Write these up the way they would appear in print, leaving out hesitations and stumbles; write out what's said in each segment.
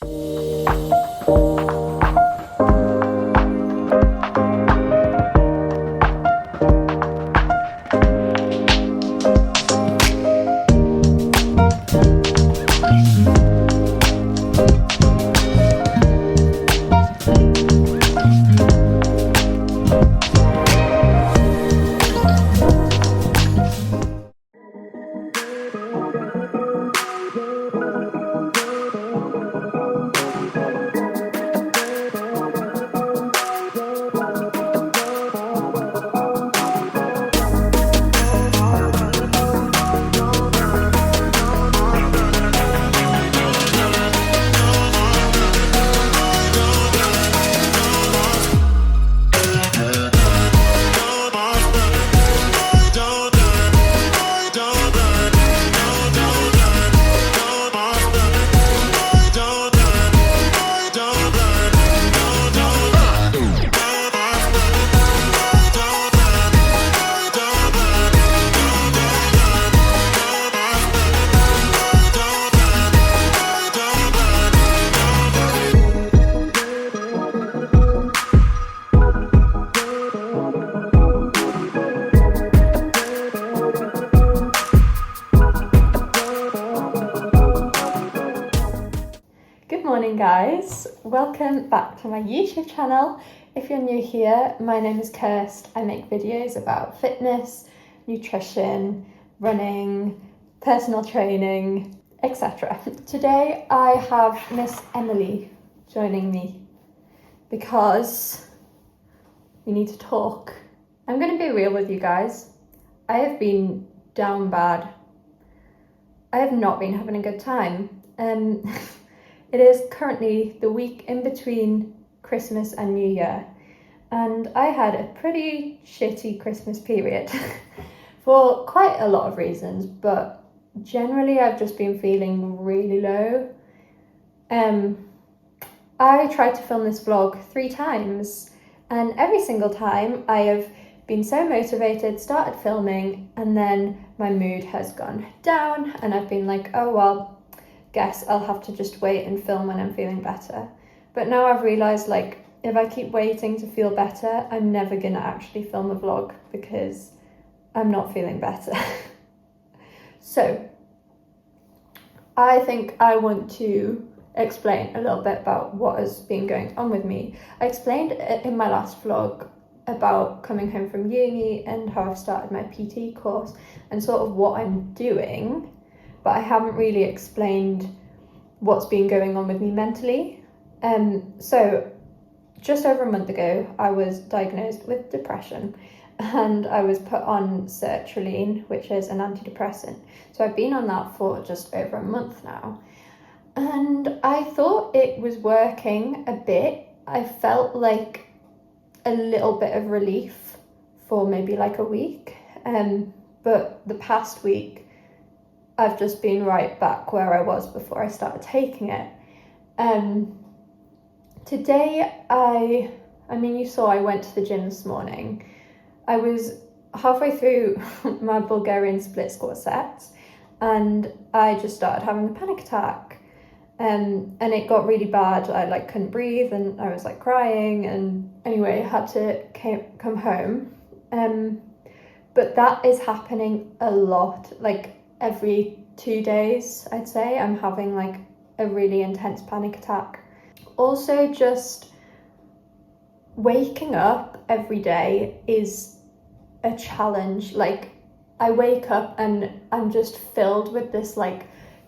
Good morning guys, welcome back to my YouTube channel. If you're new here, my name is Kirst. I make videos about fitness, nutrition, running, personal training, etc. Today I have Miss Emily joining me because we need to talk. I'm going to be real with you guys. I have been down bad. I have not been having a good time. It is currently the week in between Christmas and New Year, and I had a pretty shitty Christmas period for quite a lot of reasons, but generally I've just been feeling really low. I tried to film this vlog 3 times, and every single time I have been so motivated, started filming, and then my mood has gone down and I've been like, oh well, guess I'll have to just wait and film when I'm feeling better. But now I've realised, like, if I keep waiting to feel better, I'm never gonna actually film a vlog because I'm not feeling better. So I think I want to explain a little bit about what has been going on with me. I explained in my last vlog about coming home from uni and how I've started my PT course and sort of what I'm doing, but I haven't really explained what's been going on with me mentally. So just over a month ago, I was diagnosed with depression and I was put on sertraline, which is an antidepressant. So I've been on that for just over a month now. And I thought it was working a bit. I felt like a little bit of relief for maybe like a week. But the past week, I've just been right back where I was before I started taking it. Today, I mean, you saw I went to the gym this morning. I was halfway through my Bulgarian split squat sets and I just started having a panic attack. And it got really bad. I couldn't breathe and I was crying, and anyway, I had to come home. But that is happening a lot, every 2 days, I'd say, I'm having a really intense panic attack. Also, just waking up every day is a challenge. I wake up and I'm just filled with this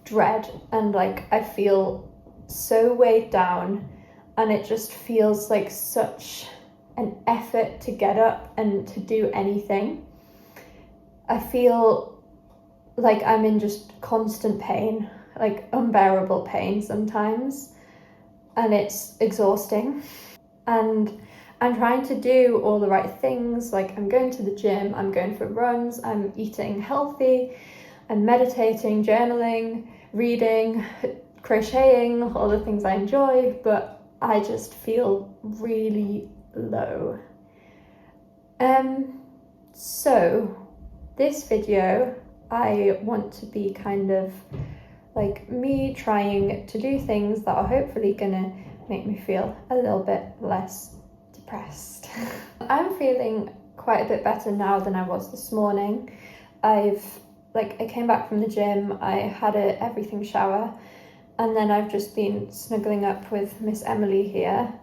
dread, and I feel so weighed down, and it just feels like such an effort to get up and to do anything. I feel like I'm in just constant pain, unbearable pain sometimes, and it's exhausting. And I'm trying to do all the right things, I'm going to the gym, I'm going for runs, I'm eating healthy, I'm meditating, journaling, reading, crocheting, all the things I enjoy, but I just feel really low. So this video, I want to be kind of like me trying to do things that are hopefully gonna make me feel a little bit less depressed. I'm feeling quite a bit better now than I was this morning. I came back from the gym, I had a everything shower, and then I've just been snuggling up with Miss Emily here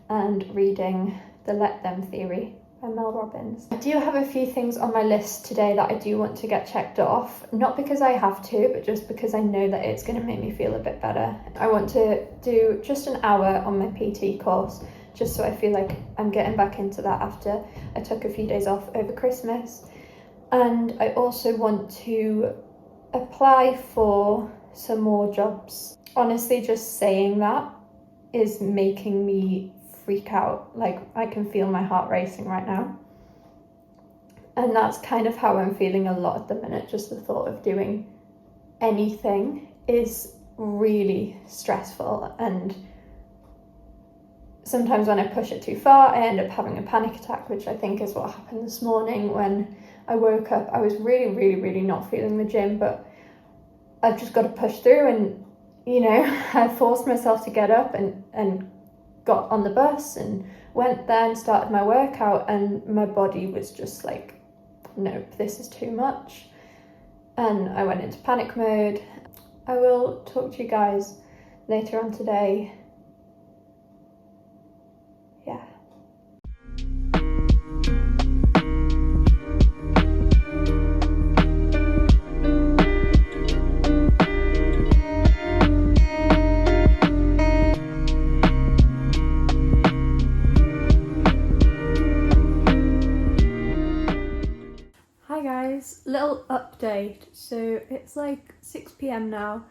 and reading The Let Them Theory by Mel Robbins. I do have a few things on my list today that I do want to get checked off, not because I have to, but just because I know that it's going to make me feel a bit better. I want to do just an hour on my PT course, just so I feel like I'm getting back into that after I took a few days off over Christmas. And I also want to apply for some more jobs. Honestly, just saying that is making me freak out. Like, I can feel my heart racing right now. And that's kind of how I'm feeling a lot at the minute. Just the thought of doing anything is really stressful, and sometimes when I push it too far, I end up having a panic attack, which I think is what happened this morning when I woke up. I was really not feeling the gym, but I've just got to push through, and you know, I forced myself to get up and got on the bus and went there and started my workout, and my body was just like, nope, this is too much. And I went into panic mode. I will talk to you guys later on today. Yeah. Little update. So it's like 6 p.m. now.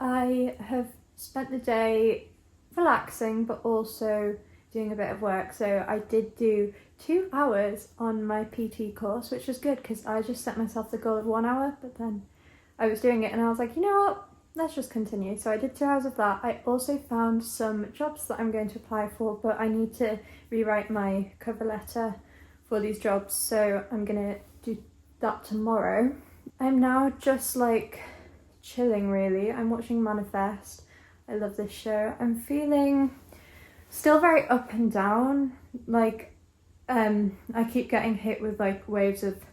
I have spent the day relaxing but also doing a bit of work. So I did do 2 hours on my PT course, which was good because I just set myself the goal of 1 hour, but then I was doing it and I was like, you know what, let's just continue. So I did 2 hours of that. I also found some jobs that I'm going to apply for, but I need to rewrite my cover letter for these jobs, so I'm gonna do that tomorrow. I'm now just like chilling really. I'm watching Manifest. I love this show. I'm feeling still very up and down. Like I keep getting hit with like waves of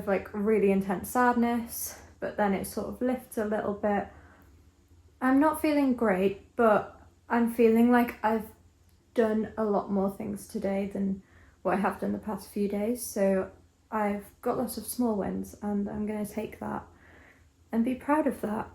like really intense sadness, but then it sort of lifts a little bit. I'm not feeling great, but I'm feeling like I've done a lot more things today than what I have done the past few days. So I've got lots of small wins and I'm going to take that and be proud of that.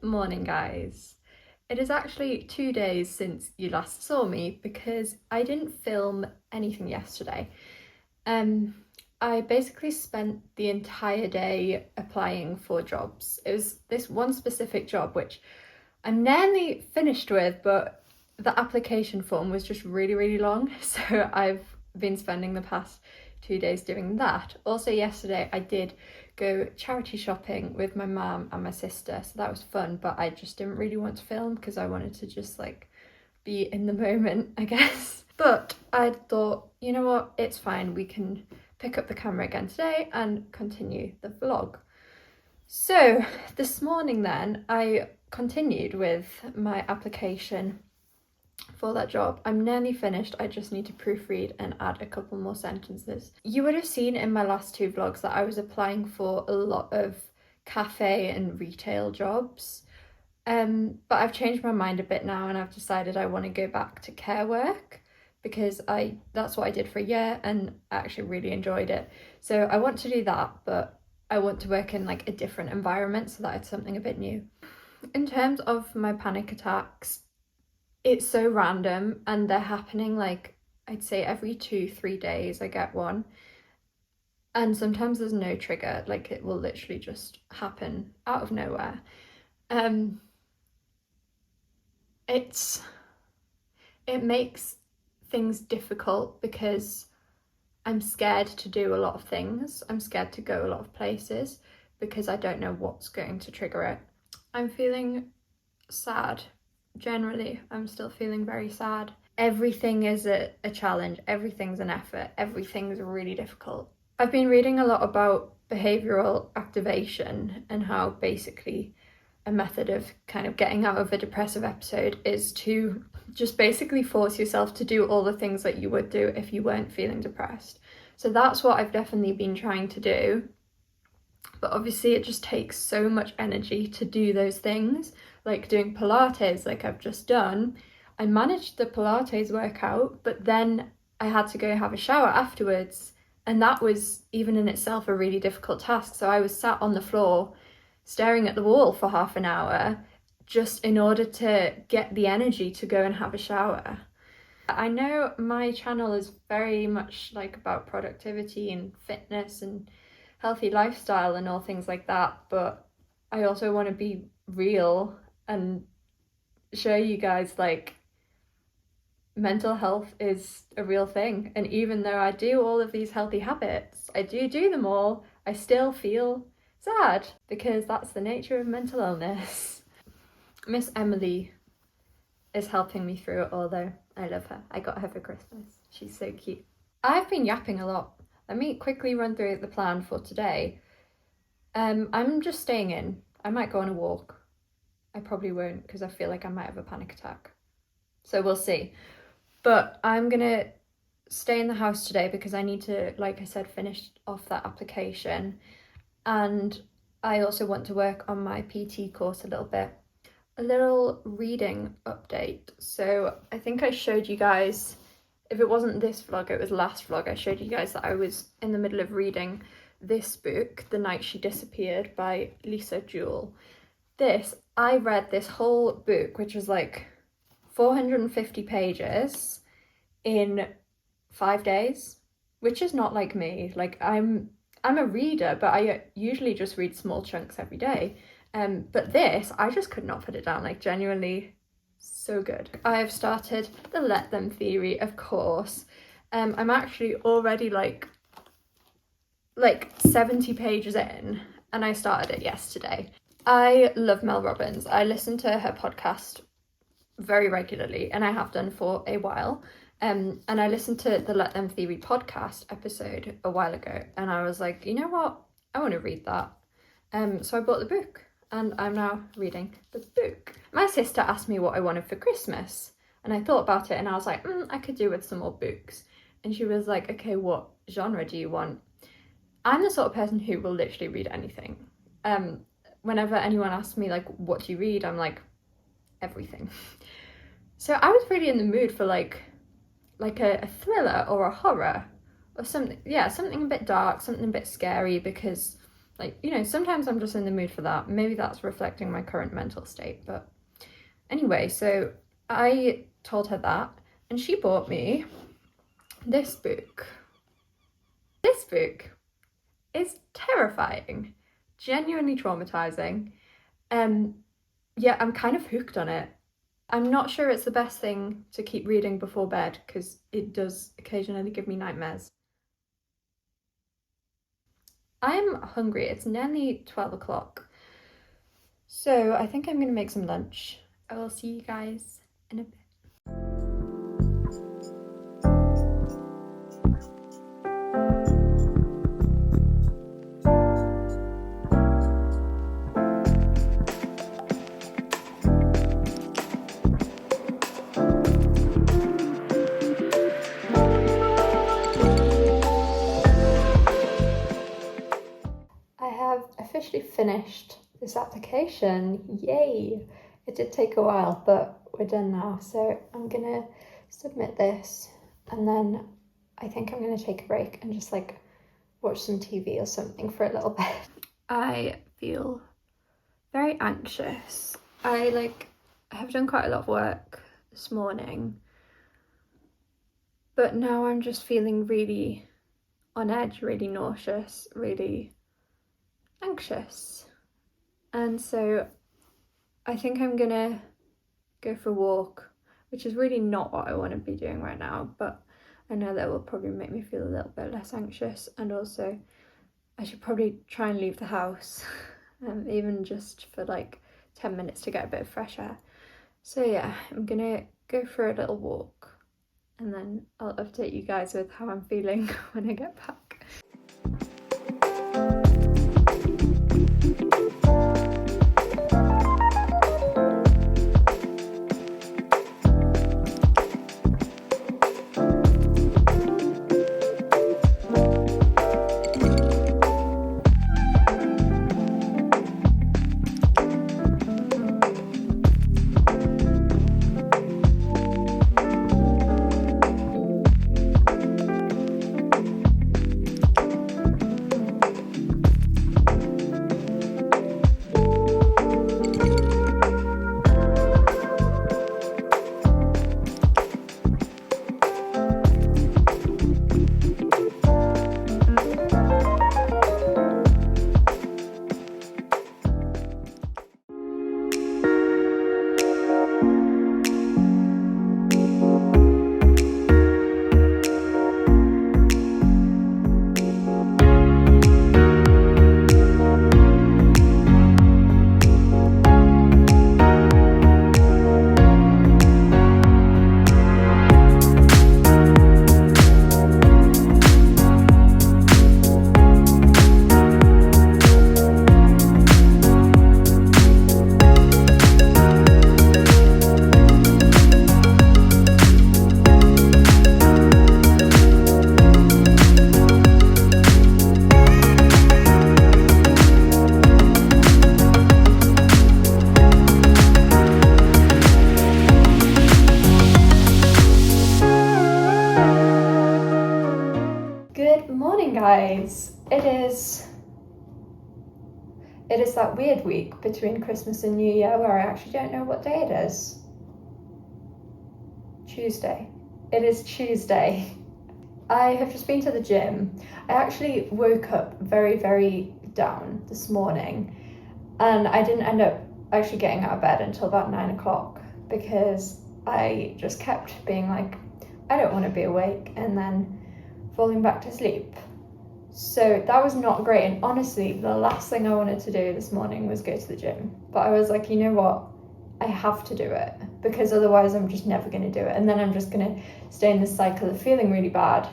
Morning guys. It is actually 2 days since you last saw me because I didn't film anything yesterday. I basically spent the entire day applying for jobs. It was this one specific job which I'm nearly finished with, but the application form was just really long, so I've been spending the past 2 days doing that. Also yesterday I did go charity shopping with my mum and my sister, so that was fun, but I just didn't really want to film because I wanted to just like be in the moment, I guess. But I thought, you know what, it's fine, we can pick up the camera again today and continue the vlog. So this morning then I continued with my application for that job. I'm nearly finished, I just need to proofread and add a couple more sentences. You would have seen in my last 2 vlogs that I was applying for a lot of cafe and retail jobs, but I've changed my mind a bit now and I've decided I want to go back to care work because that's what I did for a year and I actually really enjoyed it. So I want to do that, but I want to work in like a different environment so that it's something a bit new. In terms of my panic attacks, it's so random and they're happening like, I'd say every 2-3 days I get one. And sometimes there's no trigger, like it will literally just happen out of nowhere. It makes things difficult because I'm scared to do a lot of things. I'm scared to go a lot of places because I don't know what's going to trigger it. I'm feeling sad. Generally, I'm still feeling very sad. Everything is a challenge, everything's an effort, everything's really difficult. I've been reading a lot about behavioural activation and how basically a method of kind of getting out of a depressive episode is to just basically force yourself to do all the things that you would do if you weren't feeling depressed. So that's what I've definitely been trying to do. But obviously it just takes so much energy to do those things, like doing Pilates like I've just done. I managed the Pilates workout, but then I had to go have a shower afterwards, and that was even in itself a really difficult task. So I was sat on the floor staring at the wall for half an hour just in order to get the energy to go and have a shower. I know my channel is very much like about productivity and fitness and healthy lifestyle and all things like that, but I also want to be real and show you guys like mental health is a real thing, and even though I do all of these healthy habits, I do them all, I still feel sad because that's the nature of mental illness. Miss Emily is helping me through it all though. I love her. I got her for Christmas. She's so cute. I've been yapping a lot. Let me quickly run through the plan for today. I'm just staying in. I might go on a walk. I probably won't because I feel like I might have a panic attack. So we'll see. But I'm gonna stay in the house today because I need to, like I said, finish off that application. And I also want to work on my PT course a little bit. A little reading update. So I think I showed you guys, if it wasn't this vlog, it was last vlog, I showed you guys that I was in the middle of reading this book, The Night She Disappeared by Lisa Jewell. I read this whole book, which was like 450 pages in 5 days, which is not like me. Like I'm a reader, but I usually just read small chunks every day. But this, I just could not put it down, like genuinely so good. I have started the Let Them theory, of course. I'm actually already like 70 pages in and I started it yesterday. I love Mel Robbins. I listen to her podcast very regularly and I have done for a while. And I listened to the Let Them Theory podcast episode a while ago and I was like, you know what? I want to read that. So I bought the book and I'm now reading the book. My sister asked me what I wanted for Christmas and I thought about it and I was like, I could do with some more books. And she was like, okay, what genre do you want? I'm the sort of person who will literally read anything. Whenever anyone asks me like, what do you read? I'm like, everything. So I was really in the mood for like a thriller or a horror or something. Yeah, something a bit dark, something a bit scary because like, you know, sometimes I'm just in the mood for that. Maybe that's reflecting my current mental state. But anyway, so I told her that and she bought me this book. This book is terrifying, genuinely traumatizing. Yeah, I'm kind of hooked on it. I'm not sure it's the best thing to keep reading before bed because it does occasionally give me nightmares. I'm hungry. It's nearly 12 o'clock. So I think I'm gonna make some lunch. I will see you guys in a bit. I have officially finished this application. Yay! It did take a while, but we're done now. So I'm gonna submit this, and then I think I'm gonna take a break and just like watch some TV or something for a little bit. I feel very anxious. I have done quite a lot of work this morning, but now I'm just feeling really on edge, really nauseous, really anxious. And so I think I'm gonna go for a walk, which is really not what I want to be doing right now, but I know that will probably make me feel a little bit less anxious. And also I should probably try and leave the house, even just for like 10 minutes to get a bit of fresh air. So yeah, I'm gonna go for a little walk and then I'll update you guys with how I'm feeling when I get back. Guys, it is that weird week between Christmas and New Year where I actually don't know what day it is. Tuesday. It is Tuesday. I have just been to the gym. I actually woke up very, very down this morning, and I didn't end up actually getting out of bed until about 9 o'clock because I just kept being like, I don't want to be awake, and then falling back to sleep. So that was not great, and honestly the last thing I wanted to do this morning was go to the gym, but I was like, you know what, I have to do it because otherwise I'm just never going to do it, and then I'm just going to stay in this cycle of feeling really bad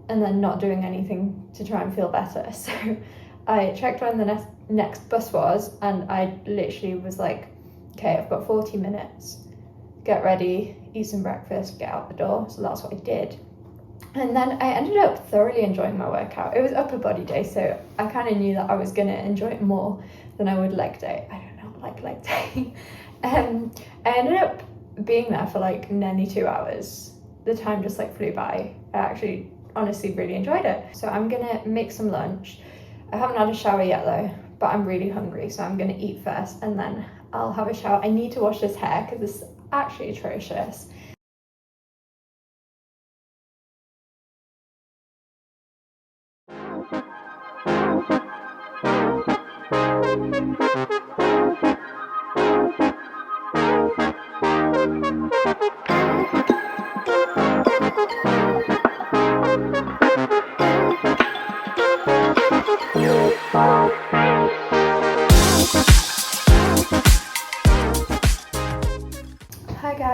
and then not doing anything to try and feel better. So I checked when the next bus was, and I literally was like, okay, I've got 40 minutes, get ready, eat some breakfast, get out the door. So that's what I did. And then I ended up thoroughly enjoying my workout. It was upper body day, so I kind of knew that I was going to enjoy it more than I would leg day. I don't know, like leg day. I ended up being there for like nearly 2 hours. The time just like flew by. I actually honestly really enjoyed it. So I'm going to make some lunch. I haven't had a shower yet though, but I'm really hungry, so I'm going to eat first and then I'll have a shower. I need to wash this hair because it's actually atrocious.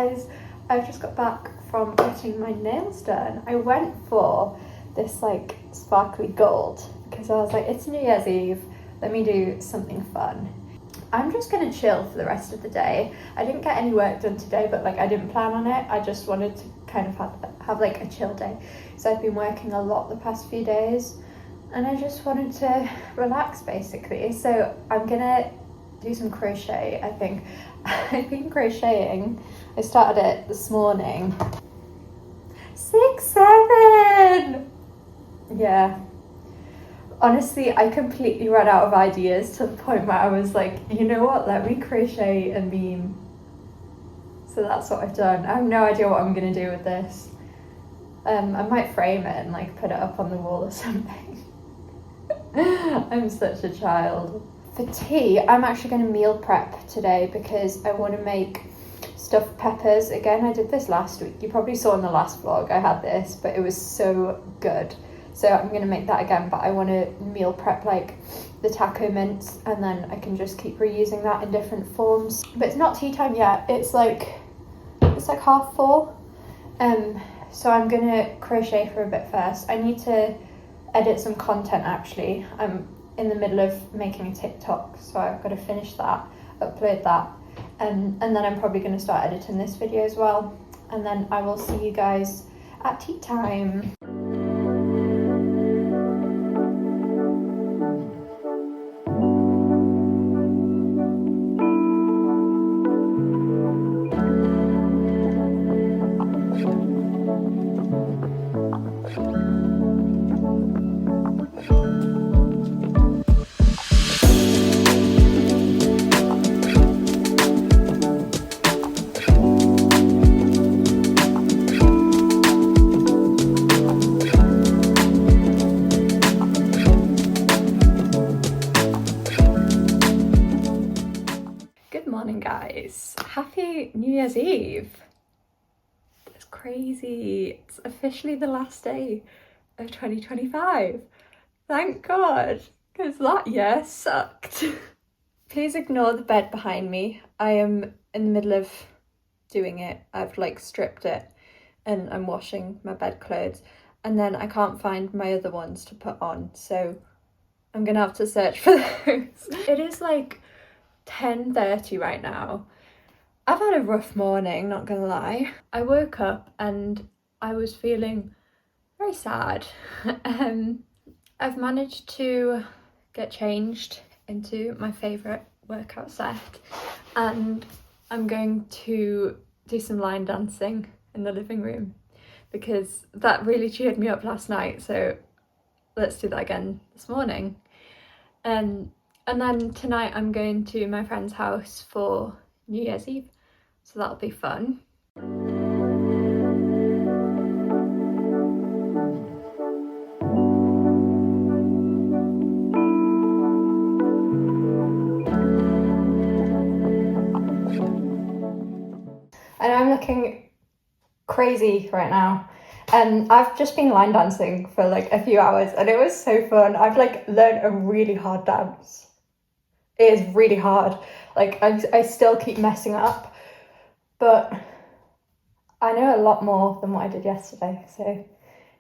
Guys, I've just got back from getting my nails done. I went for this like sparkly gold because I was like, it's New Year's Eve, let me do something fun. I'm just gonna chill for the rest of the day. I didn't get any work done today, but like I didn't plan on it. I just wanted to kind of have like a chill day. So I've been working a lot the past few days and I just wanted to relax basically. So I'm gonna do some crochet, I think. I've been crocheting. I started it this morning. 6, 7! Yeah. Honestly, I completely ran out of ideas to the point where I was like, you know what, let me crochet a meme. So that's what I've done. I have no idea what I'm gonna do with this. I might frame it and like put it up on the wall or something. I'm such a child. For tea, I'm actually going to meal prep today because I want to make stuffed peppers again. I did this last week. You probably saw in the last vlog I had this, but it was so good. So I'm going to make that again, but I want to meal prep like the taco mince and then I can just keep reusing that in different forms. But it's not tea time yet. It's like 4:30. So I'm going to crochet for a bit first. I need to edit some content actually. I'm in the middle of making a TikTok, so I've got to finish that, upload that, and then I'm probably going to start editing this video as well, and then I will see you guys at tea time. Good morning, guys. Happy New Year's Eve. It's crazy. It's officially the last day of 2025. Thank God, because that year sucked. Please ignore the bed behind me. I am in the middle of doing it. I've like stripped it and I'm washing my bed clothes and then I can't find my other ones to put on, so I'm gonna have to search for those. It is like 10:30 right now. I've had a rough morning, not gonna lie. I woke up and I was feeling very sad. I've managed to get changed into my favourite workout set and I'm going to do some line dancing in the living room because that really cheered me up last night, so let's do that again this morning. And then tonight I'm going to my friend's house for New Year's Eve, so that'll be fun. And I'm looking crazy right now. And I've just been line dancing for like a few hours and it was so fun. I've like learned a really hard dance. It is really hard. Like I still keep messing up, but I know a lot more than what I did yesterday. So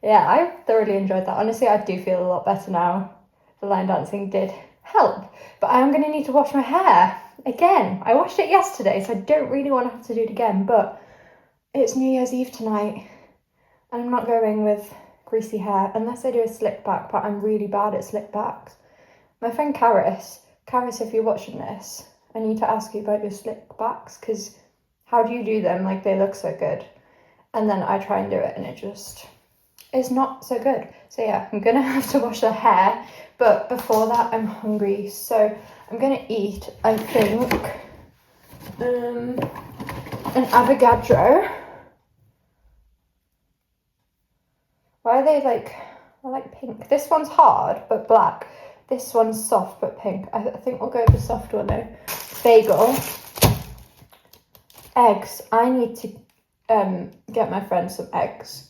yeah, I thoroughly enjoyed that. Honestly, I do feel a lot better now. The line dancing did help, but I am going to need to wash my hair again. I washed it yesterday, so I don't really want to have to do it again, but it's New Year's Eve tonight and I'm not going with greasy hair unless I do a slick back, but I'm really bad at slick backs. My friend Karis, if you're watching this, I need to ask you about your slick backs because how do you do them? Like they look so good. And then I try and do it and it just is not so good. So yeah, I'm gonna have to wash the hair, but before that I'm hungry. So I'm gonna eat, I think, an Avogadro. Why are they like, they're like pink. This one's hard but black. This one's soft but pink. I think we'll go with the soft one though. Bagel. Eggs. I need to get my friend some eggs.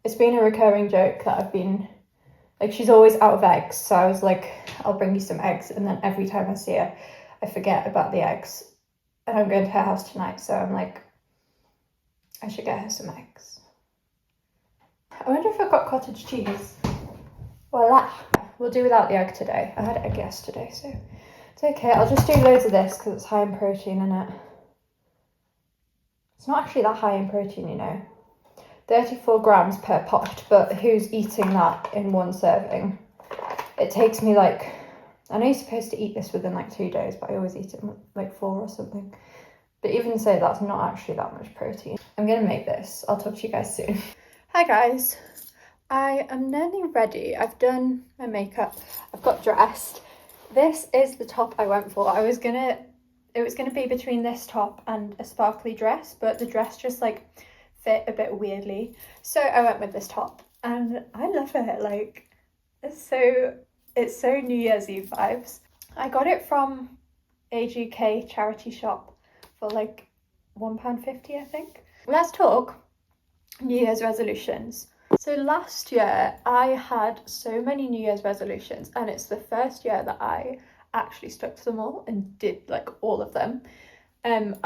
It's been a recurring joke that I've been, like she's always out of eggs. So I was like, I'll bring you some eggs. And then every time I see her, I forget about the eggs. And I'm going to her house tonight. So I'm like, I should get her some eggs. I wonder if I've got cottage cheese. Voila! We'll do without the egg today. I had egg yesterday, so it's okay. I'll just do loads of this because it's high in protein in it. It's not actually that high in protein, you know. 34 grams per pot, but who's eating that in one serving? It takes me like, I know you're supposed to eat this within like 2 days, but I always eat it in like 4 or something. But even so, that's not actually that much protein. I'm gonna make this. I'll talk to you guys soon. Hi guys. I am nearly ready. I've done my makeup. I've got dressed. This is the top I went for. It was gonna be between this top and a sparkly dress, but the dress just like fit a bit weirdly. So I went with this top and I love it. Like, it's so New Year's Eve vibes. I got it from a GK charity shop for like £1.50, I think. Let's talk New Year's resolutions. So last year I had so many New Year's resolutions, and it's the first year that I actually stuck to them all and did like all of them. I'm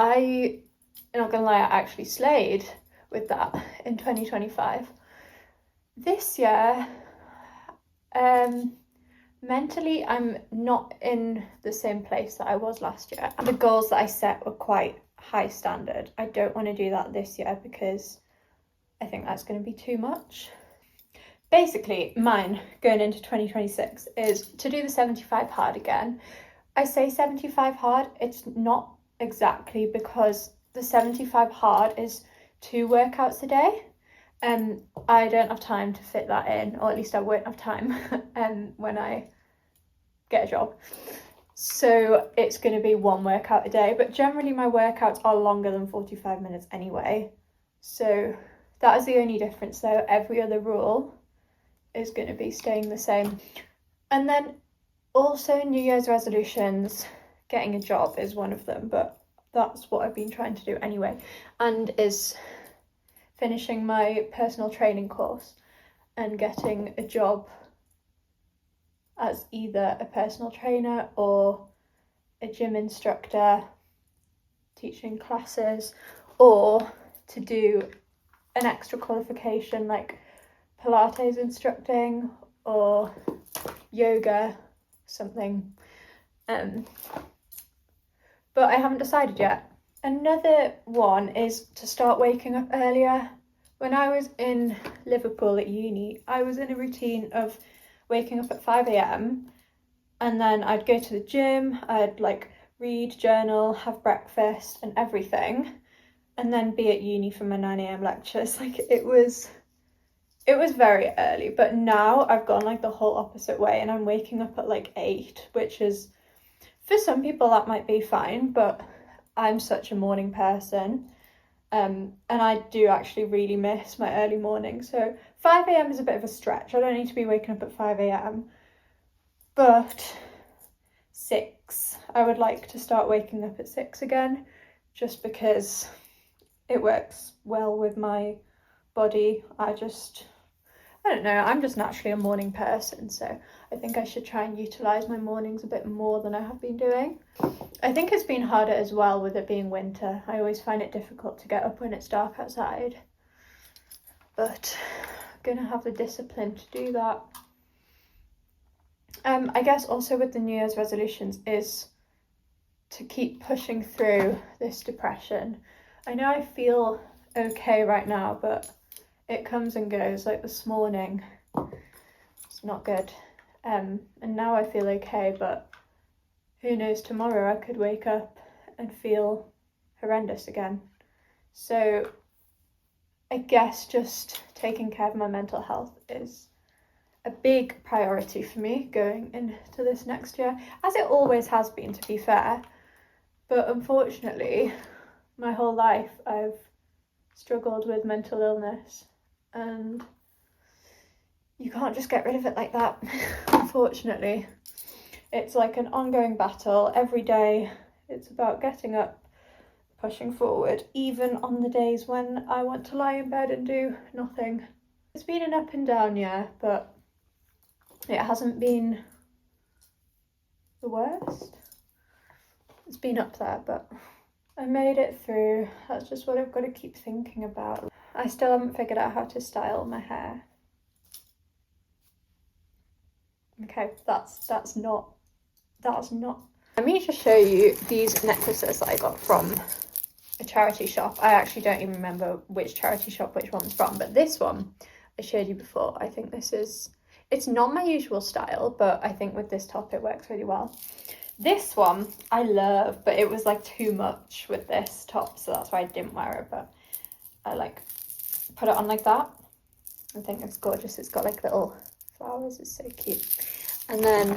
not gonna lie, I actually slayed with that in 2025. This year, mentally I'm not in the same place that I was last year. The goals that I set were quite high standard. I don't want to do that this year because I think that's going to be too much. Basically, mine going into 2026 is to do the 75 hard again. I say 75 hard, it's not exactly, because the 75 hard is 2 workouts a day. I don't have time to fit that in, or at least I won't have time when I get a job. So it's going to be 1 workout a day, but generally my workouts are longer than 45 minutes anyway. So that is the only difference though. Every other rule is going to be staying the same. And then also New Year's resolutions, getting a job is one of them, but that's what I've been trying to do anyway, and is finishing my personal training course and getting a job as either a personal trainer or a gym instructor teaching classes, or to do an extra qualification like Pilates instructing or yoga, something. But I haven't decided yet. Another one is to start waking up earlier. When I was in Liverpool at uni, I was in a routine of waking up at 5 a.m. and then I'd go to the gym, I'd like read, journal, have breakfast and everything, and then be at uni for my 9 a.m. lectures. Like, it was very early, but now I've gone like the whole opposite way and I'm waking up at like 8, which is, for some people that might be fine, but I'm such a morning person. And I do actually really miss my early morning. So 5 a.m. is a bit of a stretch. I don't need to be waking up at 5 a.m. But 6, I would like to start waking up at 6 again, just because it works well with my body. I don't know, I'm just naturally a morning person, so I think I should try and utilise my mornings a bit more than I have been doing. I think it's been harder as well with it being winter. I always find it difficult to get up when it's dark outside, but I'm gonna have the discipline to do that. I guess also with the New Year's resolutions is to keep pushing through this depression. I know I feel okay right now, but it comes and goes. Like this morning, it's not good. And now I feel okay, but who knows, tomorrow I could wake up and feel horrendous again. So I guess just taking care of my mental health is a big priority for me going into this next year, as it always has been, to be fair. But unfortunately, my whole life I've struggled with mental illness, and you can't just get rid of it like that. Unfortunately, it's like an ongoing battle every day. It's about getting up, pushing forward, even on the days when I want to lie in bed and do nothing. It's been an up and down year, but it hasn't been the worst. It's been up there, but I made it through. That's just what I've got to keep thinking about. I still haven't figured out how to style my hair. Okay, that's not. Let me just show you these necklaces that I got from a charity shop. I actually don't even remember which charity shop which one's from, but this one I showed you before. I think this is, it's not my usual style, but I think with this top it works really well. This one I love, but it was like too much with this top, so that's why I didn't wear it, but I like put it on like that. I think it's gorgeous. It's got like little flowers, it's so cute. And then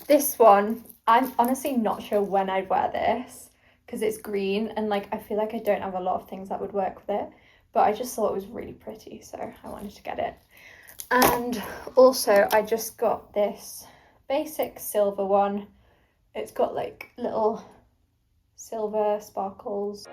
this one, I'm honestly not sure when I'd wear this because it's green and like I feel like I don't have a lot of things that would work with it, but I just thought it was really pretty, so I wanted to get it. And also I just got this basic silver one. It's got like little silver sparkles.